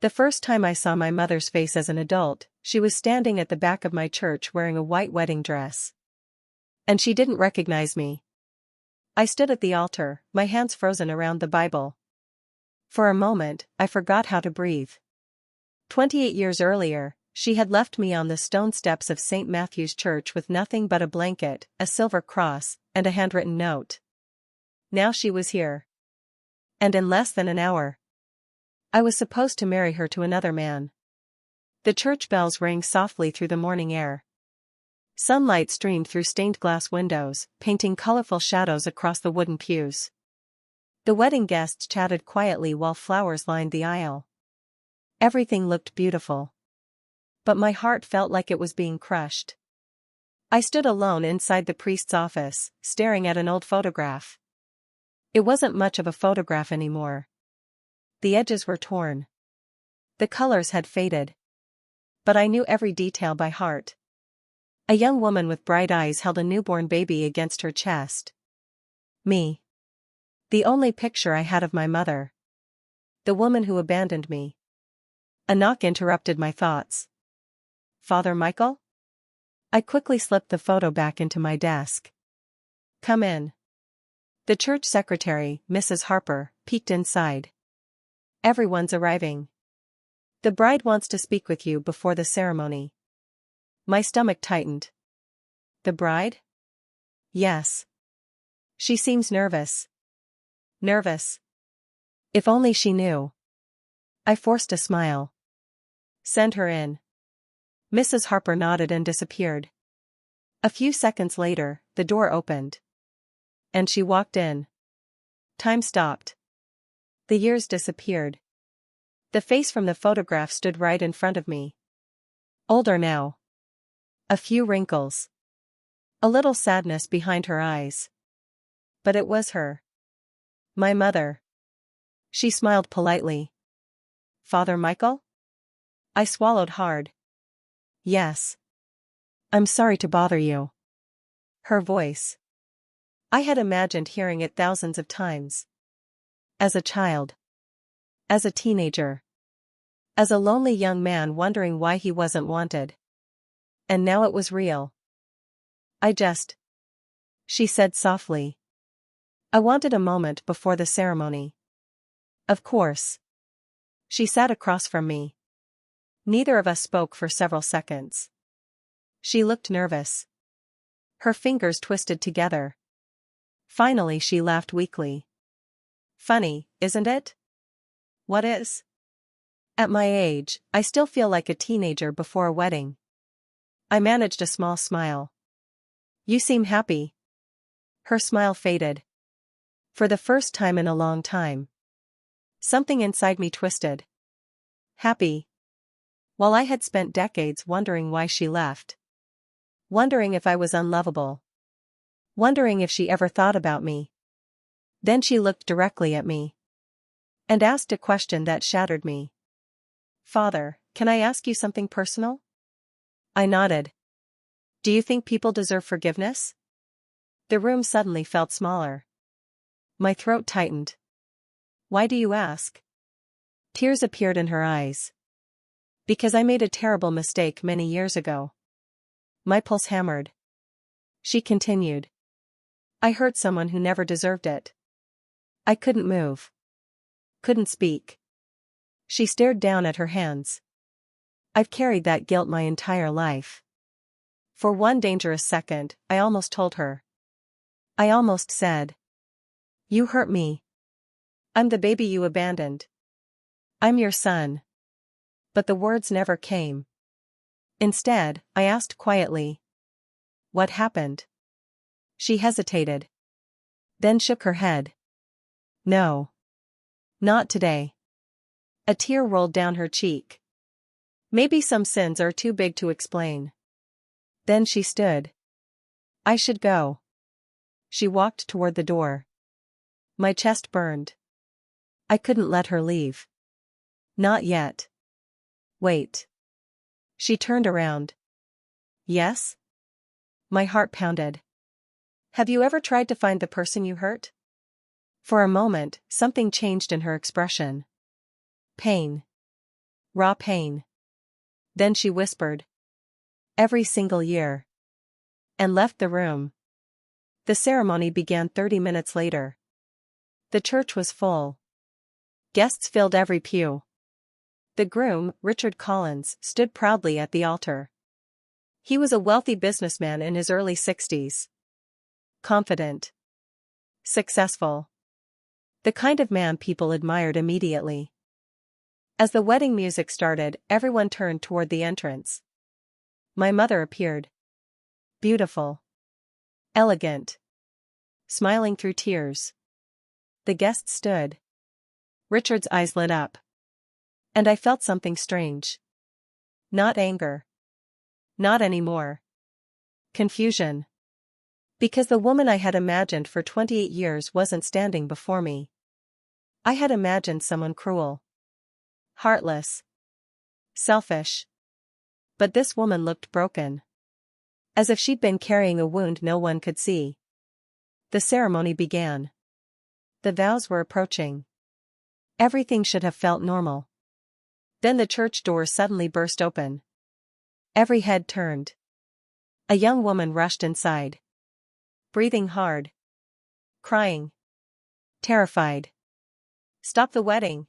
The first time I saw my mother's face as an adult, she was standing at the back of my church wearing a white wedding dress. And she didn't recognize me. I stood at the altar, my hands frozen around the Bible. For a moment, I forgot how to breathe. 28 years earlier, she had left me on the stone steps of St. Matthew's Church with nothing but a blanket, a silver cross, and a handwritten note. Now she was here. And in less than an hour, I was supposed to marry her to another man. The church bells rang softly through the morning air. Sunlight streamed through stained glass windows, painting colorful shadows across the wooden pews. The wedding guests chatted quietly while flowers lined the aisle. Everything looked beautiful. But my heart felt like it was being crushed. I stood alone inside the priest's office, staring at an old photograph. It wasn't much of a photograph anymore. The edges were torn. The colors had faded. But I knew every detail by heart. A young woman with bright eyes held a newborn baby against her chest. Me. The only picture I had of my mother. The woman who abandoned me. A knock interrupted my thoughts. Father Michael? I quickly slipped the photo back into my desk. Come in. The church secretary, Mrs. Harper, peeked inside. Everyone's arriving. The bride wants to speak with you before the ceremony. My stomach tightened. The bride? Yes. She seems nervous. Nervous. If only she knew. I forced a smile. Send her in. Mrs. Harper nodded and disappeared. A few seconds later, the door opened. And she walked in. Time stopped. The years disappeared. The face from the photograph stood right in front of me. Older now. A few wrinkles. A little sadness behind her eyes. But it was her. My mother. She smiled politely. Father Michael? I swallowed hard. Yes. I'm sorry to bother you. Her voice. I had imagined hearing it thousands of times. As a child. As a teenager. As a lonely young man wondering why he wasn't wanted. And now it was real. She said softly. I wanted a moment before the ceremony. Of course. She sat across from me. Neither of us spoke for several seconds. She looked nervous. Her fingers twisted together. Finally she laughed weakly. Funny, isn't it? What is? At my age, I still feel like a teenager before a wedding. I managed a small smile. You seem happy. Her smile faded. For the first time in a long time. Something inside me twisted. Happy. While I had spent decades wondering why she left. Wondering if I was unlovable. Wondering if she ever thought about me. Then she looked directly at me. And asked a question that shattered me. Father, can I ask you something personal? I nodded. Do you think people deserve forgiveness? The room suddenly felt smaller. My throat tightened. Why do you ask? Tears appeared in her eyes. Because I made a terrible mistake many years ago. My pulse hammered. She continued. I hurt someone who never deserved it. I couldn't move. Couldn't speak. She stared down at her hands. I've carried that guilt my entire life. For one dangerous second, I almost told her. I almost said. You hurt me. I'm the baby you abandoned. I'm your son. But the words never came. Instead, I asked quietly. What happened? She hesitated. Then shook her head. No. Not today. A tear rolled down her cheek. Maybe some sins are too big to explain. Then she stood. I should go. She walked toward the door. My chest burned. I couldn't let her leave. Not yet. Wait. She turned around. Yes? My heart pounded. Have you ever tried to find the person you hurt? For a moment, something changed in her expression. Pain. Raw pain. Then she whispered, "Every single year," and left the room. The ceremony began 30 minutes later. The church was full. Guests filled every pew. The groom, Richard Collins, stood proudly at the altar. He was a wealthy businessman in his early 60s. Confident. Successful. The kind of man people admired immediately. As the wedding music started, everyone turned toward the entrance. My mother appeared. Beautiful. Elegant. Smiling through tears. The guests stood. Richard's eyes lit up. And I felt something strange. Not anger. Not anymore. Confusion. Because the woman I had imagined for 28 years wasn't standing before me. I had imagined someone cruel. Heartless. Selfish. But this woman looked broken. As if she'd been carrying a wound no one could see. The ceremony began. The vows were approaching. Everything should have felt normal. Then the church door suddenly burst open. Every head turned. A young woman rushed inside. Breathing hard. Crying. Terrified. "Stop the wedding!"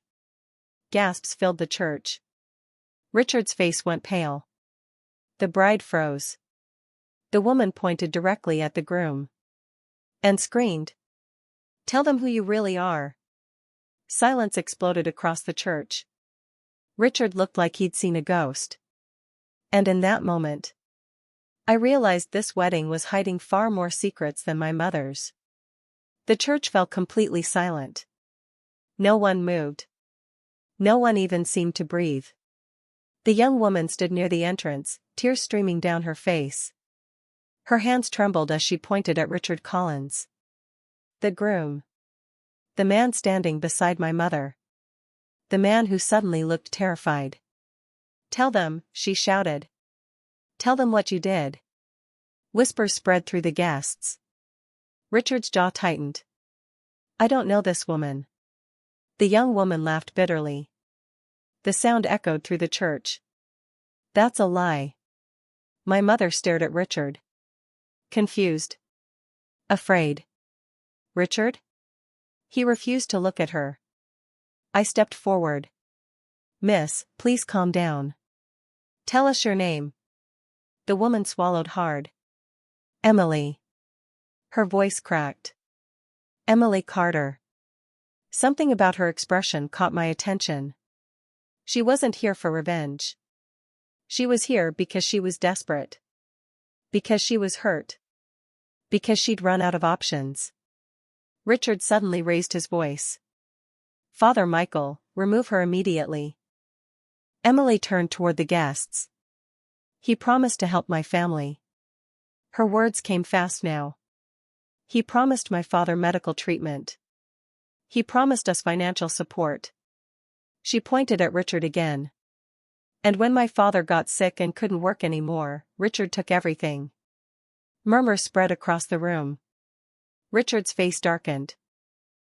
Gasps filled the church. Richard's face went pale. The bride froze. The woman pointed directly at the groom. And screamed. "Tell them who you really are." Silence exploded across the church. Richard looked like he'd seen a ghost. And in that moment, I realized this wedding was hiding far more secrets than my mother's. The church fell completely silent. No one moved. No one even seemed to breathe. The young woman stood near the entrance, tears streaming down her face. Her hands trembled as she pointed at Richard Collins. The groom. The man standing beside my mother. The man who suddenly looked terrified. "Tell them," she shouted. "Tell them what you did." Whispers spread through the guests. Richard's jaw tightened. "I don't know this woman." The young woman laughed bitterly. The sound echoed through the church. "That's a lie." My mother stared at Richard. Confused. Afraid. "Richard?" He refused to look at her. I stepped forward. "Miss, please calm down. Tell us your name." The woman swallowed hard. "Emily." Her voice cracked. "Emily Carter." Something about her expression caught my attention. She wasn't here for revenge. She was here because she was desperate. Because she was hurt. Because she'd run out of options. Richard suddenly raised his voice. "Father Michael, remove her immediately." Emily turned toward the guests. "He promised to help my family." Her words came fast now. "He promised my father medical treatment. He promised us financial support." She pointed at Richard again. "And when my father got sick and couldn't work anymore, Richard took everything." Murmurs spread across the room. Richard's face darkened.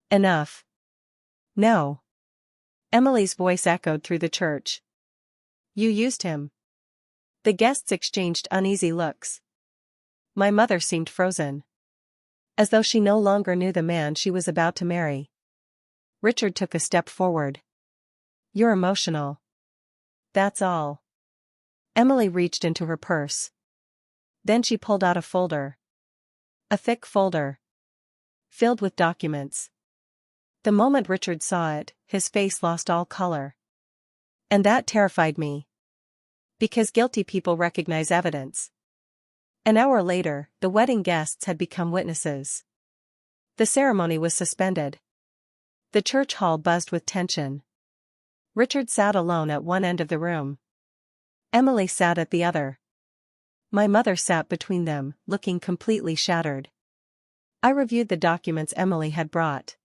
"Enough." "No." Emily's voice echoed through the church. "You used him." The guests exchanged uneasy looks. My mother seemed frozen. As though she no longer knew the man she was about to marry. Richard took a step forward. "You're emotional. That's all." Emily reached into her purse. Then she pulled out a folder. A thick folder. Filled with documents. The moment Richard saw it, his face lost all color. And that terrified me. Because guilty people recognize evidence. An hour later, the wedding guests had become witnesses. The ceremony was suspended. The church hall buzzed with tension. Richard sat alone at one end of the room. Emily sat at the other. My mother sat between them, looking completely shattered. I reviewed the documents Emily had brought.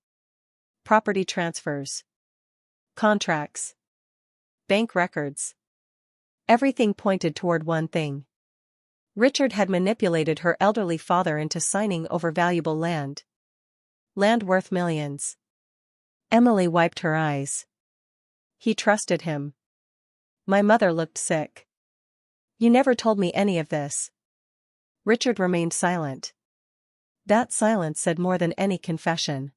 Property transfers. Contracts. Bank records. Everything pointed toward one thing. Richard had manipulated her elderly father into signing over valuable land. Land worth millions. Emily wiped her eyes. He trusted him. My mother looked sick. You never told me any of this. Richard remained silent. That silence said more than any confession.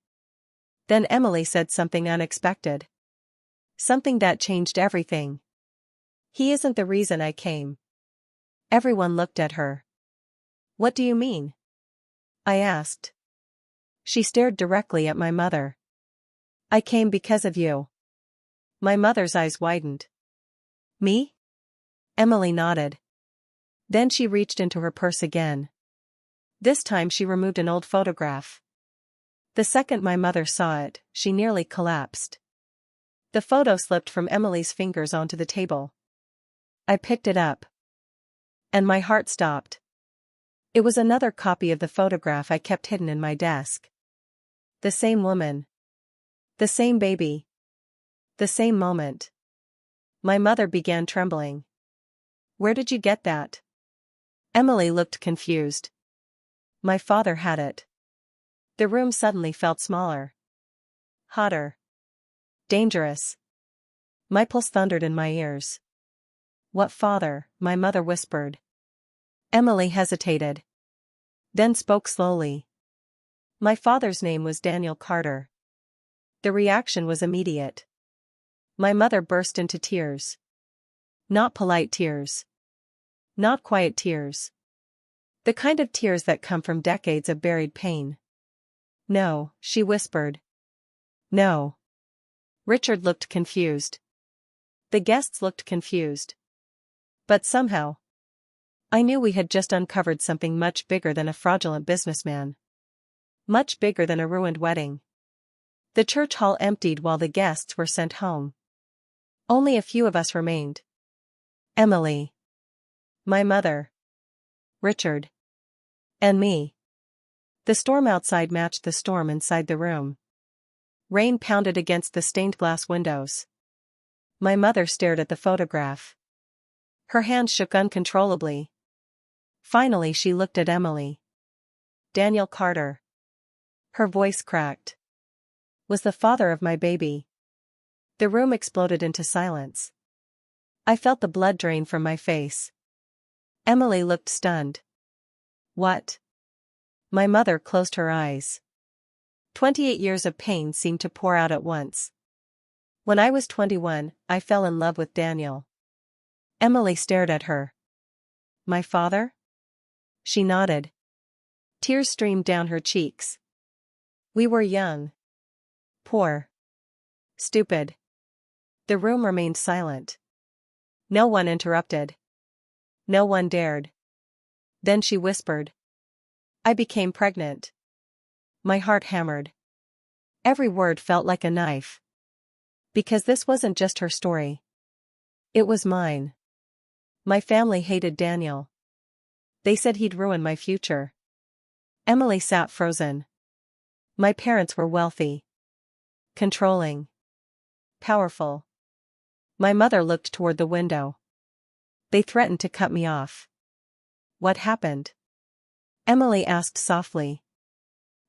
Then Emily said something unexpected. Something that changed everything. He isn't the reason I came. Everyone looked at her. What do you mean? I asked. She stared directly at my mother. I came because of you. My mother's eyes widened. Me? Emily nodded. Then she reached into her purse again. This time she removed an old photograph. The second my mother saw it, she nearly collapsed. The photo slipped from Emily's fingers onto the table. I picked it up. And my heart stopped. It was another copy of the photograph I kept hidden in my desk. The same woman. The same baby. The same moment. My mother began trembling. Where did you get that? Emily looked confused. My father had it. The room suddenly felt smaller. Hotter. Dangerous. My pulse thundered in my ears. What father? My mother whispered. Emily hesitated. Then spoke slowly. My father's name was Daniel Carter. The reaction was immediate. My mother burst into tears. Not polite tears. Not quiet tears. The kind of tears that come from decades of buried pain. No, she whispered. No. Richard looked confused. The guests looked confused. But somehow, I knew we had just uncovered something much bigger than a fraudulent businessman. Much bigger than a ruined wedding. The church hall emptied while the guests were sent home. Only a few of us remained. Emily. My mother. Richard. And me. The storm outside matched the storm inside the room. Rain pounded against the stained glass windows. My mother stared at the photograph. Her hands shook uncontrollably. Finally she looked at Emily. Daniel Carter. Her voice cracked. Was the father of my baby. The room exploded into silence. I felt the blood drain from my face. Emily looked stunned. What? My mother closed her eyes. 28 years of pain seemed to pour out at once. When I was 21, I fell in love with Daniel. Emily stared at her. My father? She nodded. Tears streamed down her cheeks. We were young. Poor. Stupid. The room remained silent. No one interrupted. No one dared. Then she whispered. I became pregnant. My heart hammered. Every word felt like a knife. Because this wasn't just her story. It was mine. My family hated Daniel. They said he'd ruin my future. Emily sat frozen. My parents were wealthy. Controlling. Powerful. My mother looked toward the window. They threatened to cut me off. What happened? Emily asked softly.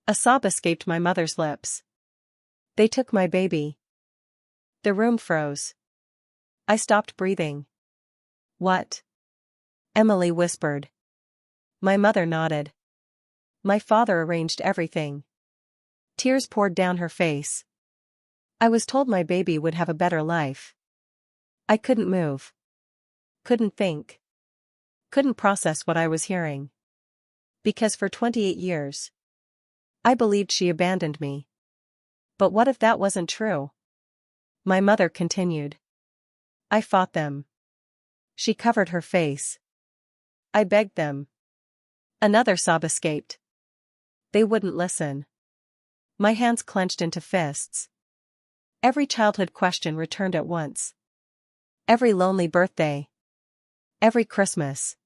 A sob escaped my mother's lips. They took my baby. The room froze. I stopped breathing. What? Emily whispered. My mother nodded. My father arranged everything. Tears poured down her face. I was told my baby would have a better life. I couldn't move. Couldn't think. Couldn't process what I was hearing. Because for 28 years, I believed she abandoned me. But what if that wasn't true? My mother continued. I fought them. She covered her face. I begged them. Another sob escaped. They wouldn't listen. My hands clenched into fists. Every childhood question returned at once. Every lonely birthday. Every Christmas.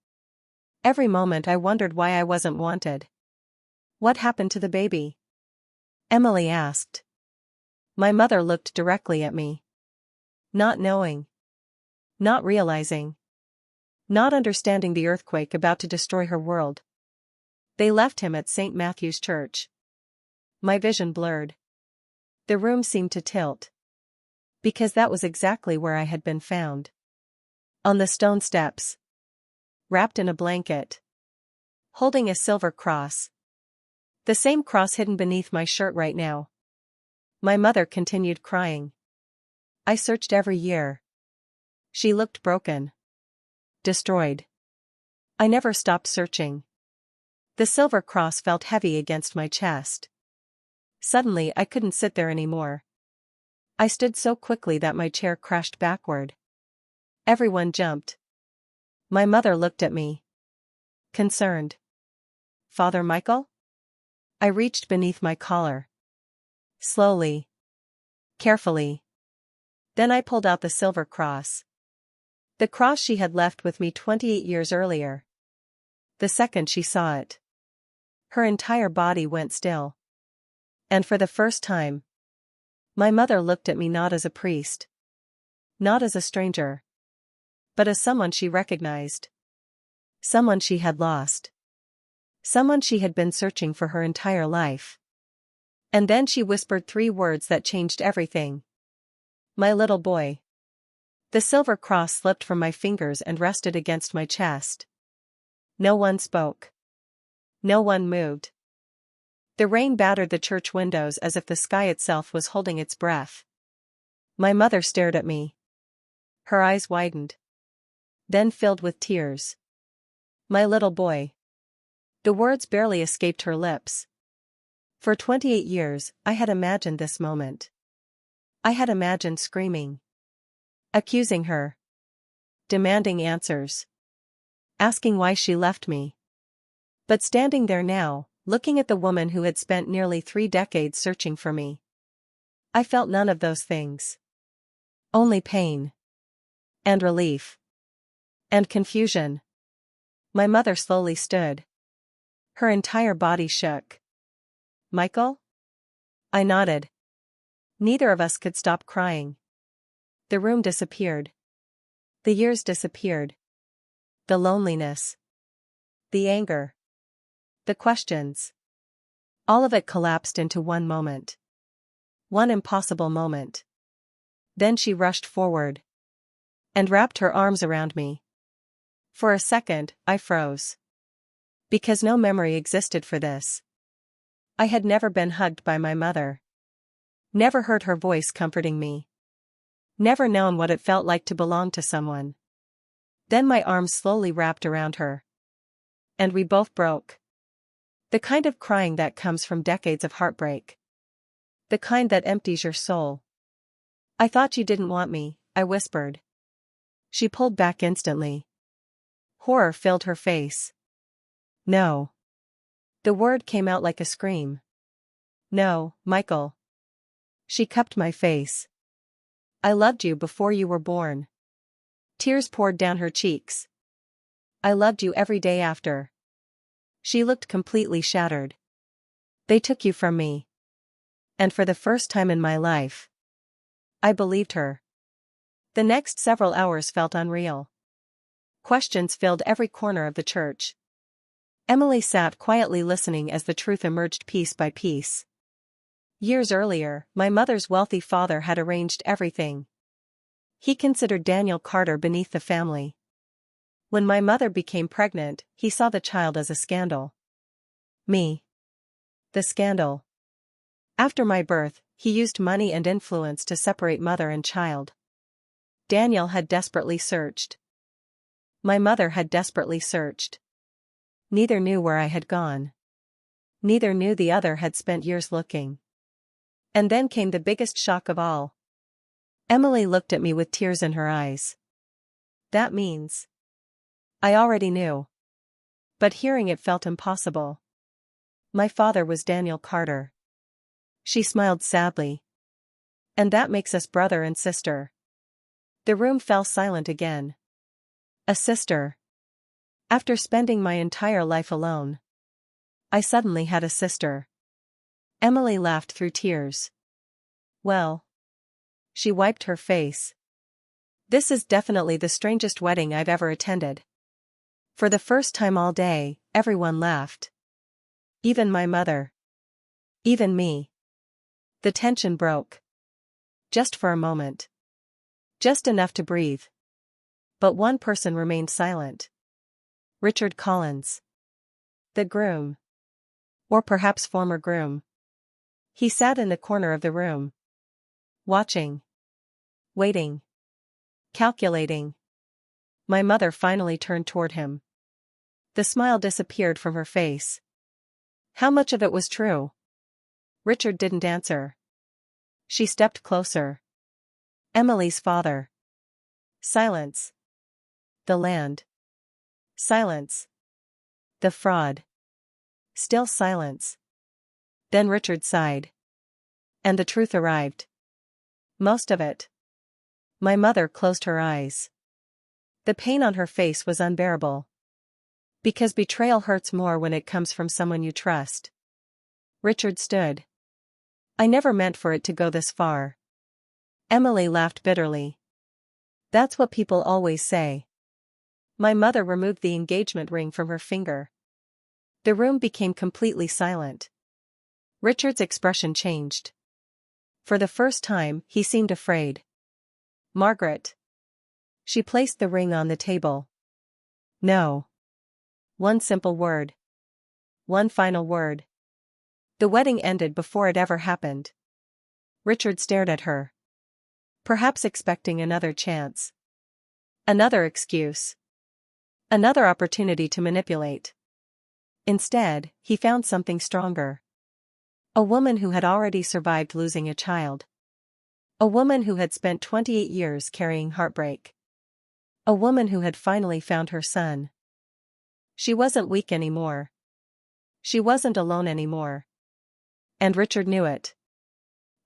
Every moment I wondered why I wasn't wanted. What happened to the baby? Emily asked. My mother looked directly at me. Not knowing. Not realizing. Not understanding the earthquake about to destroy her world. They left him at St. Matthew's Church. My vision blurred. The room seemed to tilt. Because that was exactly where I had been found. On the stone steps. Wrapped in a blanket. Holding a silver cross. The same cross hidden beneath my shirt right now. My mother continued crying. I searched every year. She looked broken. Destroyed. I never stopped searching. The silver cross felt heavy against my chest. Suddenly I couldn't sit there anymore. I stood so quickly that my chair crashed backward. Everyone jumped. My mother looked at me. Concerned. Father Michael? I reached beneath my collar. Slowly. Carefully. Then I pulled out the silver cross. The cross she had left with me 28 years earlier. The second she saw it, her entire body went still. And for the first time, my mother looked at me not as a priest. Not as a stranger. But as someone she recognized. Someone she had lost. Someone she had been searching for her entire life. And then she whispered 3 words that changed everything. My little boy. The silver cross slipped from my fingers and rested against my chest. No one spoke. No one moved. The rain battered the church windows as if the sky itself was holding its breath. My mother stared at me. Her eyes widened. Then filled with tears. My little boy. The words barely escaped her lips. For 28 years, I had imagined this moment. I had imagined screaming. Accusing her. Demanding answers. Asking why she left me. But standing there now, looking at the woman who had spent nearly 3 decades searching for me. I felt none of those things. Only pain. And relief. And confusion. My mother slowly stood. Her entire body shook. Michael? I nodded. Neither of us could stop crying. The room disappeared. The years disappeared. The loneliness. The anger. The questions. All of it collapsed into one moment. One impossible moment. Then she rushed forward. And wrapped her arms around me. For a second, I froze. Because no memory existed for this. I had never been hugged by my mother. Never heard her voice comforting me. Never known what it felt like to belong to someone. Then my arms slowly wrapped around her. And we both broke. The kind of crying that comes from decades of heartbreak. The kind that empties your soul. I thought you didn't want me, I whispered. She pulled back instantly. Horror filled her face. No. The word came out like a scream. No, Michael. She cupped my face. I loved you before you were born. Tears poured down her cheeks. I loved you every day after. She looked completely shattered. They took you from me. And for the first time in my life, I believed her. The next several hours felt unreal. Questions filled every corner of the church. Emily sat quietly listening as the truth emerged piece by piece. Years earlier, my mother's wealthy father had arranged everything. He considered Daniel Carter beneath the family. When my mother became pregnant, he saw the child as a scandal. Me. The scandal. After my birth, he used money and influence to separate mother and child. Daniel had desperately searched. My mother had desperately searched. Neither knew where I had gone. Neither knew the other had spent years looking. And then came the biggest shock of all. Emily looked at me with tears in her eyes. That means. I already knew. But hearing it felt impossible. My father was Daniel Carter. She smiled sadly. And that makes us brother and sister. The room fell silent again. A sister. After spending my entire life alone, I suddenly had a sister. Emily laughed through tears. Well. She wiped her face. This is definitely the strangest wedding I've ever attended. For the first time all day, everyone laughed. Even my mother. Even me. The tension broke. Just for a moment. Just enough to breathe. But one person remained silent. Richard Collins. The groom. Or perhaps former groom. He sat in the corner of the room. Watching. Waiting. Calculating. My mother finally turned toward him. The smile disappeared from her face. How much of it was true? Richard didn't answer. She stepped closer. Emily's father. Silence. The land. Silence. The fraud. Still silence. Then Richard sighed. And the truth arrived. Most of it. My mother closed her eyes. The pain on her face was unbearable. Because betrayal hurts more when it comes from someone you trust. Richard stood. I never meant for it to go this far. Emily laughed bitterly. That's what people always say. My mother removed the engagement ring from her finger. The room became completely silent. Richard's expression changed. For the first time, he seemed afraid. Margaret. She placed the ring on the table. No. One simple word. One final word. The wedding ended before it ever happened. Richard stared at her. Perhaps expecting another chance. Another excuse. Another opportunity to manipulate. Instead, he found something stronger. A woman who had already survived losing a child. A woman who had spent 28 years carrying heartbreak. A woman who had finally found her son. She wasn't weak anymore. She wasn't alone anymore. And Richard knew it.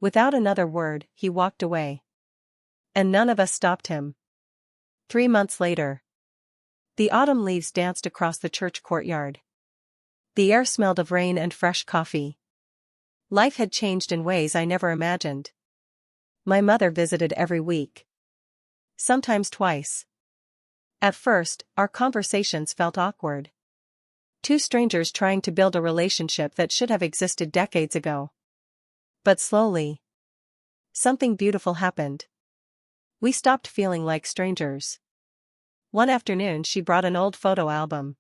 Without another word, he walked away. And none of us stopped him. 3 months later. The autumn leaves danced across the church courtyard. The air smelled of rain and fresh coffee. Life had changed in ways I never imagined. My mother visited every week. Sometimes twice. At first, our conversations felt awkward. Two strangers trying to build a relationship that should have existed decades ago. But slowly, something beautiful happened. We stopped feeling like strangers. One afternoon she brought an old photo album.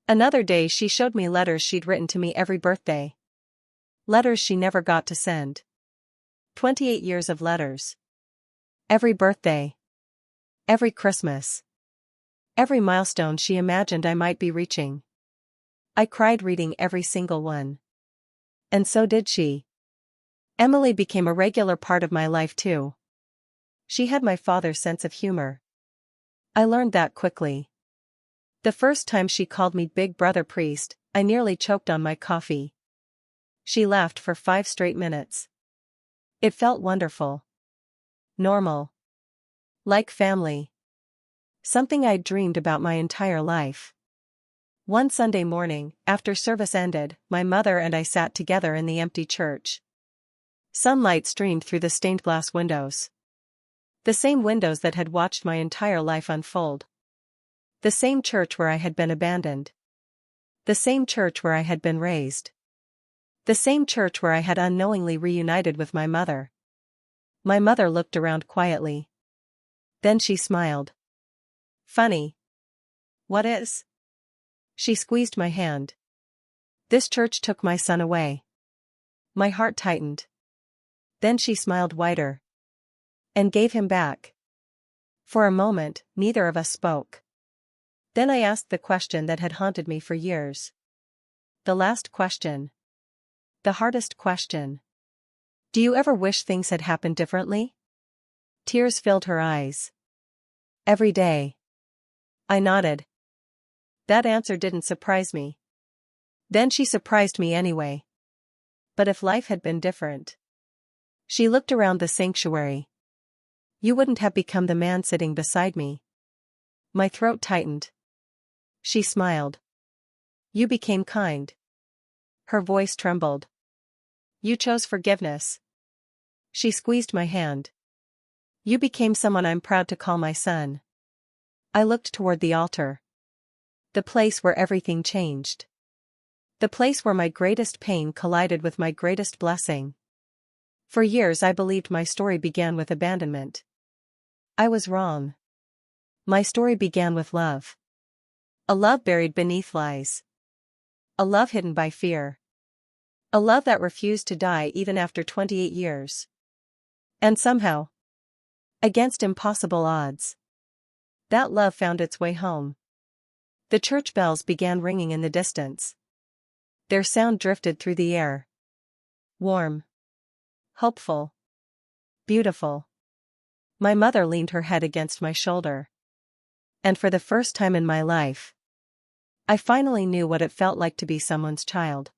Another day she showed me letters she'd written to me every birthday. Letters she never got to send. 28 years of letters. Every birthday. Every Christmas. Every milestone she imagined I might be reaching. I cried reading every single one. And so did she. Emily became a regular part of my life too. She had my father's sense of humor. I learned that quickly. The first time she called me Big Brother Priest, I nearly choked on my coffee. She laughed for 5 straight minutes. It felt wonderful. Normal. Like family. Something I'd dreamed about my entire life. One Sunday morning, after service ended, my mother and I sat together in the empty church. Sunlight streamed through the stained glass windows. The same windows that had watched my entire life unfold. The same church where I had been abandoned. The same church where I had been raised. The same church where I had unknowingly reunited with my mother. My mother looked around quietly. Then she smiled. Funny. What is? She squeezed my hand. This church took my son away. My heart tightened. Then she smiled wider. And gave him back. For a moment, neither of us spoke. Then I asked the question that had haunted me for years. The last question. The hardest question. Do you ever wish things had happened differently? Tears filled her eyes. Every day. I nodded. That answer didn't surprise me. Then she surprised me anyway. But if life had been different. She looked around the sanctuary. You wouldn't have become the man sitting beside me. My throat tightened. She smiled. You became kind. Her voice trembled. You chose forgiveness. She squeezed my hand. You became someone I'm proud to call my son. I looked toward the altar. The place where everything changed. The place where my greatest pain collided with my greatest blessing. For years I believed my story began with abandonment. I was wrong. My story began with love. A love buried beneath lies. A love hidden by fear. A love that refused to die even after 28 years. And somehow, against impossible odds, that love found its way home. The church bells began ringing in the distance. Their sound drifted through the air. Warm. Hopeful. Beautiful. My mother leaned her head against my shoulder. And for the first time in my life, I finally knew what it felt like to be someone's child.